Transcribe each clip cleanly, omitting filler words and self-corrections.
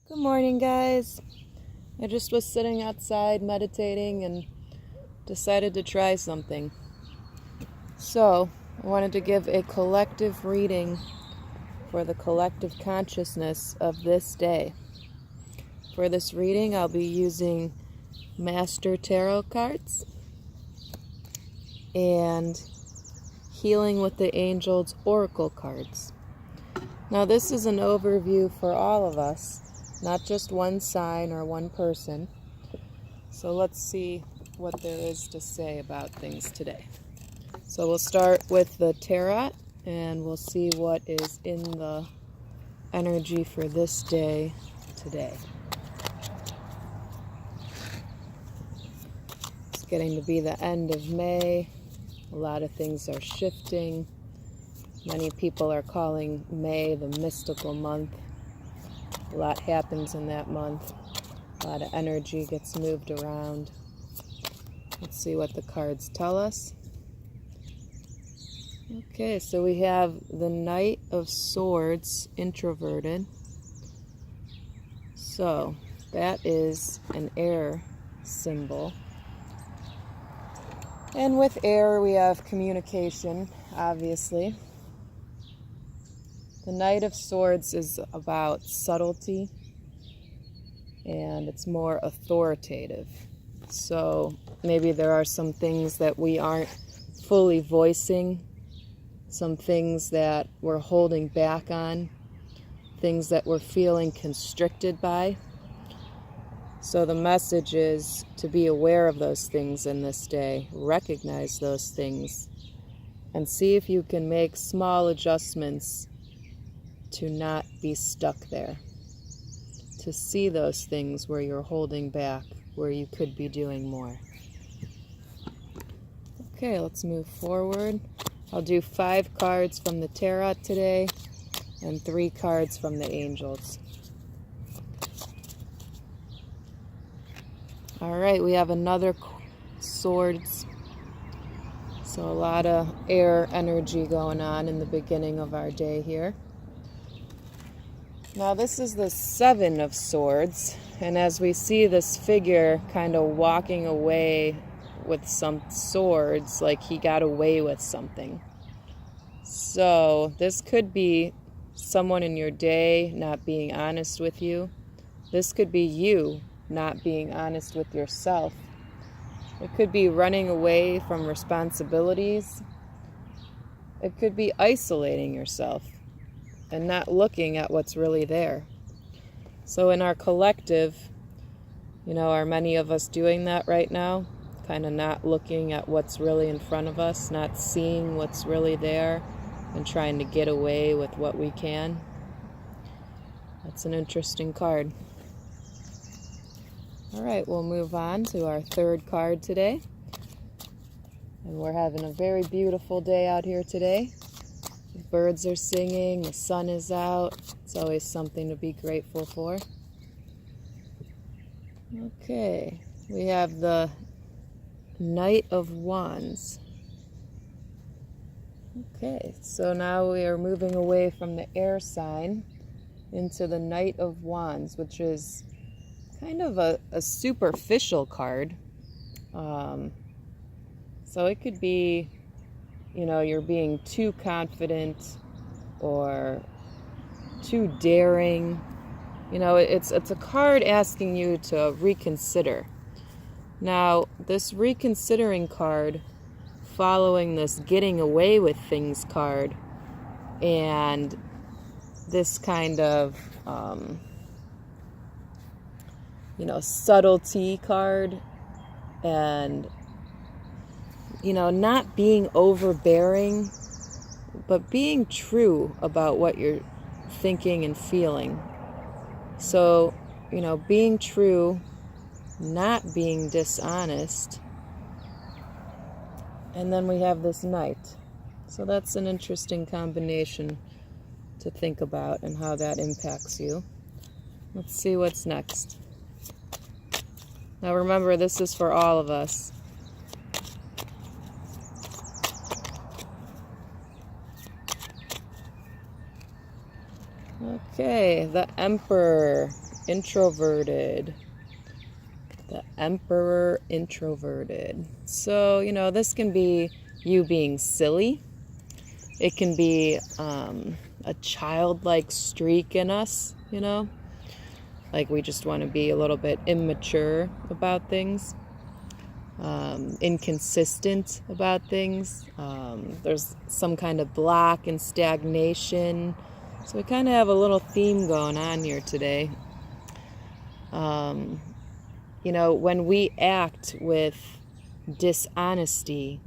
Good morning, guys. I just was sitting outside meditating and decided to try something. So, I wanted to give a collective reading for the collective consciousness of this day. For this reading, I'll be using Master Tarot cards and Healing with the Angels Oracle cards. Now, this is an overview for all of us, not just one sign or one person. So let's see what there is to say about things today. So we'll start with the tarot and we'll see what is in the energy for this day today. It's getting to be the end of May. A lot of things are shifting. Many people are calling May the mystical month. A lot happens in that month. A lot of energy gets moved around. Let's see what the cards tell us. Okay, so we have the Knight of Swords introverted. So that is an air symbol. And with air we have communication, obviously. The Knight of Swords is about subtlety, and it's more authoritative. So maybe there are some things that we aren't fully voicing, some things that we're holding back on, things that we're feeling constricted by. So the message is to be aware of those things in this day, recognize those things, and see if you can make small adjustments to not be stuck there, to see those things where you're holding back, where you could be doing more. Okay, let's move forward. I'll do 5 cards from the tarot today and 3 cards from the angels. All right, we have another swords. So a lot of air energy going on in the beginning of our day here. Now this is the 7 of Swords, and as we see this figure kind of walking away with some swords, like he got away with something. So this could be someone in your day not being honest with you. This could be you not being honest with yourself. It could be running away from responsibilities. It could be isolating yourself and not looking at what's really there. So in our collective, are many of us doing that right now? Kind of not looking at what's really in front of us, not seeing what's really there, and trying to get away with what we can. That's an interesting card. All right, we'll move on to our 3rd card today. And we're having a very beautiful day out here today. The birds are singing, the sun is out. It's always something to be grateful for. Okay, we have the Knight of Wands. Okay, so now we are moving away from the air sign into the Knight of Wands, which is kind of a superficial card. So it could be, you're being too confident or too daring. It's a card asking you to reconsider. Now, this reconsidering card, following this getting away with things card, and this kind of, subtlety card, and, not being overbearing, but being true about what you're thinking and feeling. So, being true, not being dishonest. And then we have this Knight. So that's an interesting combination to think about and how that impacts you. Let's see what's next. Now remember, this is for all of us. Okay, the Emperor. Introverted. The Emperor Introverted. So, this can be you being silly. It can be a childlike streak in us, like we just want to be a little bit immature about things, inconsistent about things. There's some kind of block and stagnation. So we kind of have a little theme going on here today. When we act with dishonesty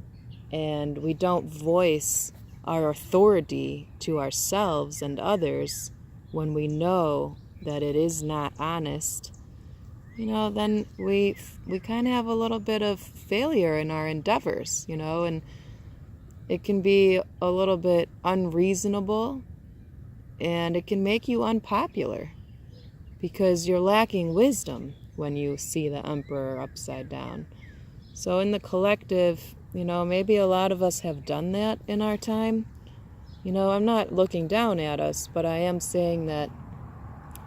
and we don't voice our authority to ourselves and others when we know that it is not honest, then we kind of have a little bit of failure in our endeavors, and it can be a little bit unreasonable, and it can make you unpopular because you're lacking wisdom when you see the Emperor upside down. So in the collective, maybe a lot of us have done that in our time. I'm not looking down at us, but I am saying that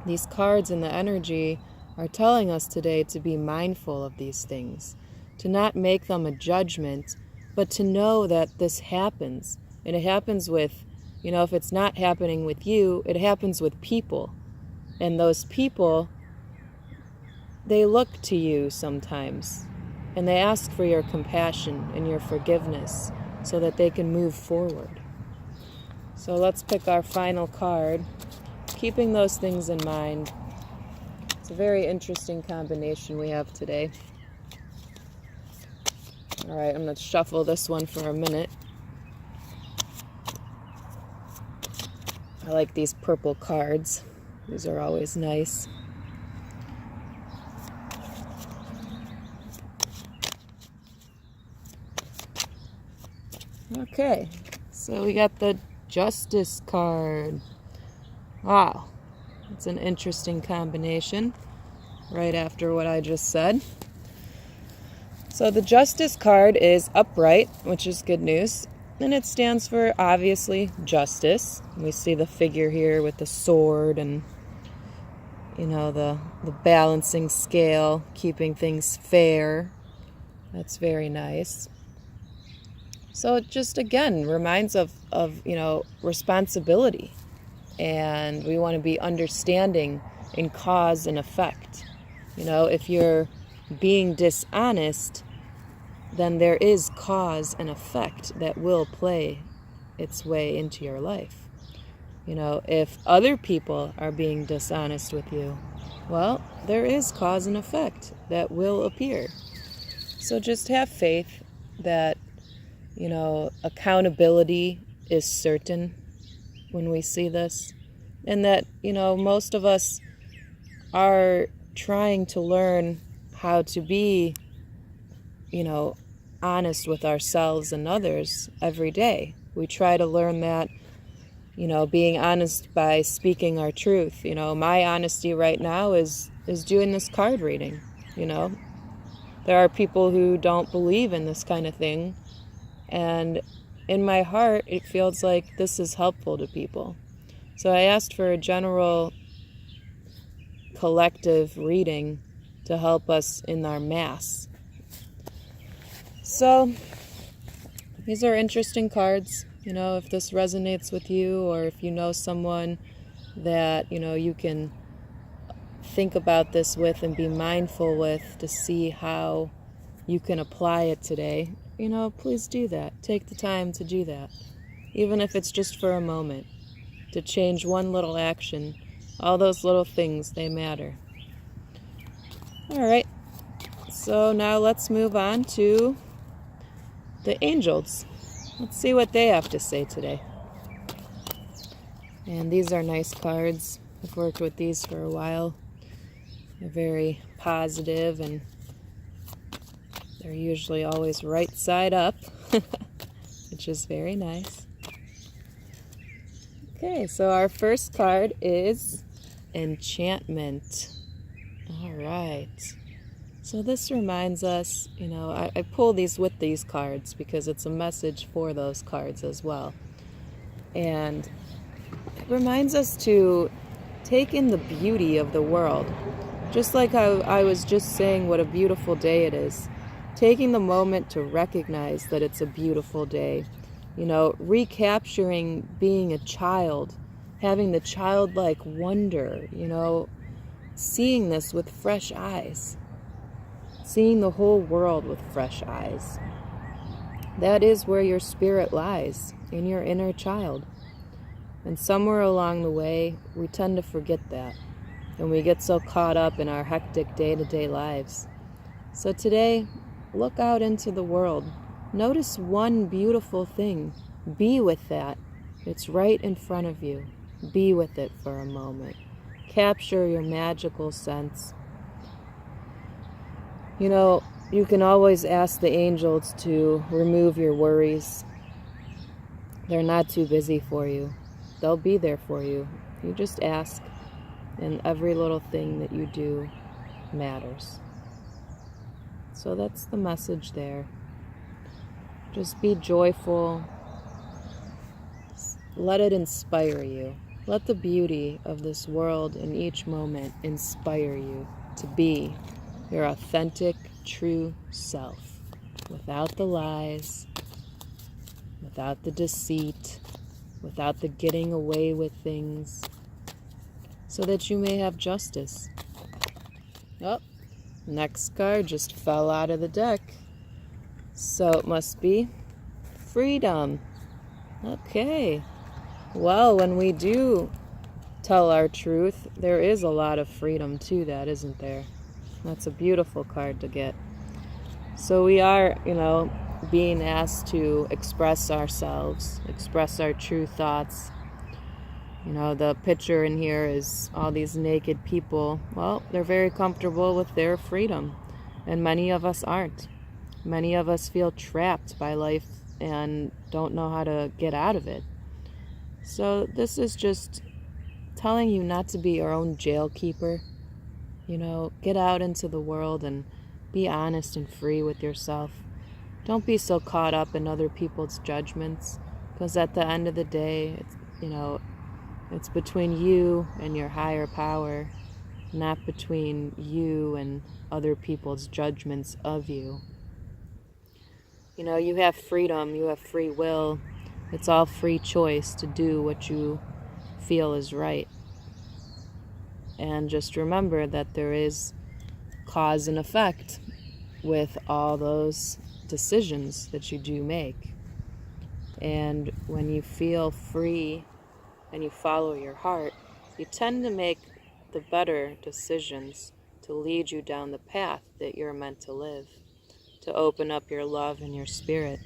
these cards and the energy are telling us today to be mindful of these things, to not make them a judgment, but to know that this happens. And it happens with, if it's not happening with you, it happens with people. And those people, they look to you sometimes, and they ask for your compassion and your forgiveness so that they can move forward. So let's pick our final card, keeping those things in mind. It's a very interesting combination we have today. All right, I'm going to shuffle this one for a minute. I like these purple cards. These are always nice. Okay, so we got the Justice card. Wow, it's an interesting combination right after what I just said. So the Justice card is upright, which is good news, and it stands for, obviously, justice. We see the figure here with the sword and, the balancing scale, keeping things fair. That's very nice. So it just, again, reminds of responsibility. And we want to be understanding in cause and effect. If you're being dishonest, then there is cause and effect that will play its way into your life. If other people are being dishonest with you, well, there is cause and effect that will appear. So just have faith that accountability is certain when we see this, and that, most of us are trying to learn how to be, honest with ourselves and others every day. We try to learn that, being honest by speaking our truth. My honesty right now is doing this card reading. There are people who don't believe in this kind of thing, and in my heart, it feels like this is helpful to people. So I asked for a general collective reading to help us in our mass. So these are interesting cards. If this resonates with you, or if you know someone that, you can think about this with and be mindful with to see how you can apply it today, please do that. Take the time to do that. Even if it's just for a moment, to change one little action. All those little things, they matter. All right. So now let's move on to the angels. Let's see what they have to say today. And these are nice cards. I've worked with these for a while. They're very positive, and they're usually always right side up, which is very nice. Okay, so our first card is Enchantment. All right. So this reminds us, I pull these with these cards because it's a message for those cards as well. And it reminds us to take in the beauty of the world. Just like I was just saying what a beautiful day it is. Taking the moment to recognize that it's a beautiful day. Recapturing being a child, having the childlike wonder, seeing this with fresh eyes, seeing the whole world with fresh eyes. That is where your spirit lies, in your inner child. And somewhere along the way, we tend to forget that. And we get so caught up in our hectic day-to-day lives. So today, look out into the world. Notice one beautiful thing. Be with that. It's right in front of you. Be with it for a moment. Capture your magical sense. You can always ask the angels to remove your worries. They're not too busy for you. They'll be there for you. You just ask, and every little thing that you do matters. So that's the message there. Just be joyful. Let it inspire you. Let the beauty of this world in each moment inspire you to be your authentic, true self, without the lies, without the deceit, without the getting away with things, so that you may have justice. Oh, next card just fell out of the deck. So it must be freedom. Okay. Well, when we do tell our truth, there is a lot of freedom to that, isn't there? That's a beautiful card to get. So we are, being asked to express ourselves, express our true thoughts. The picture in here is all these naked people. Well, they're very comfortable with their freedom, and many of us aren't. Many of us feel trapped by life and don't know how to get out of it. So this is just telling you not to be your own jail keeper. Get out into the world and be honest and free with yourself. Don't be so caught up in other people's judgments, because at the end of the day, it's between you and your higher power, not between you and other people's judgments of you. You have freedom, you have free will. It's all free choice to do what you feel is right. And just remember that there is cause and effect with all those decisions that you do make. And when you feel free and you follow your heart, you tend to make the better decisions to lead you down the path that you're meant to live, to open up your love and your spirit.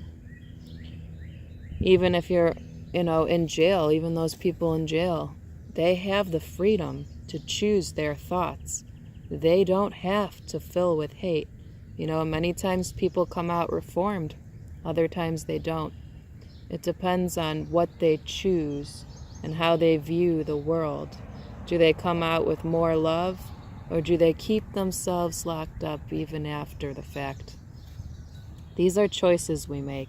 Even if you're, in jail, even those people in jail, they have the freedom to choose their thoughts. They don't have to fill with hate. Many times people come out reformed, other times they don't. It depends on what they choose and how they view the world. Do they come out with more love, or do they keep themselves locked up even after the fact? These are choices we make.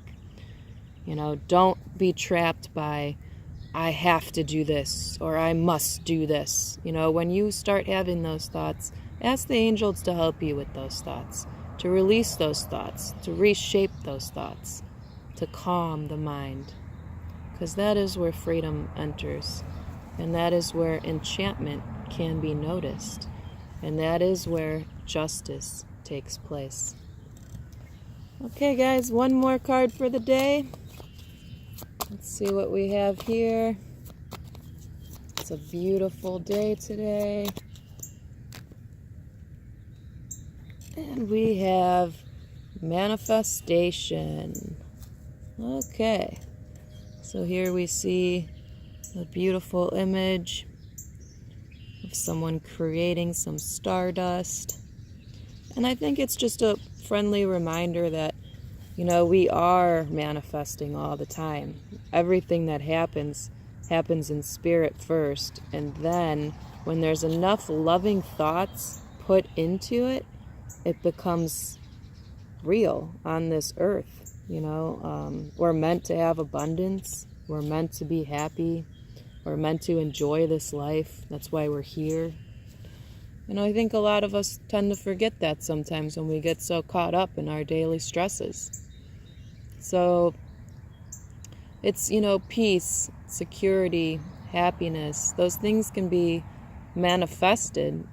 Don't be trapped by, I have to do this, or I must do this. When you start having those thoughts, ask the angels to help you with those thoughts, to release those thoughts, to reshape those thoughts, to calm the mind. Because that is where freedom enters, and that is where enchantment can be noticed, and that is where justice takes place. Okay, guys, one more card for the day. Let's see what we have here. It's a beautiful day today. And we have manifestation. Okay. So here we see a beautiful image of someone creating some stardust. And I think it's just a friendly reminder that, we are manifesting all the time. Everything that happens in spirit first, and then when there's enough loving thoughts put into it, it becomes real on this earth. We're meant to have abundance. We're meant to be happy. We're meant to enjoy this life. That's why we're here. And I think a lot of us tend to forget that sometimes when we get so caught up in our daily stresses. So it's, peace, security, happiness. Those things can be manifested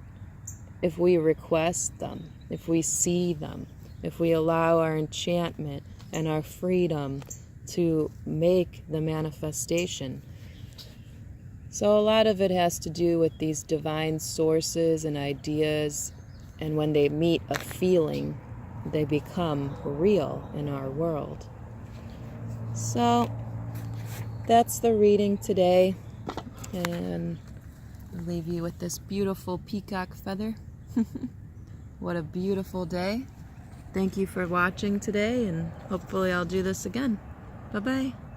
if we request them, if we see them, if we allow our enchantment and our freedom to make the manifestation. So a lot of it has to do with these divine sources and ideas, and when they meet a feeling, they become real in our world. So that's the reading today, and I'll leave you with this beautiful peacock feather. What a beautiful day. Thank you for watching today, and hopefully I'll do this again. Bye-bye.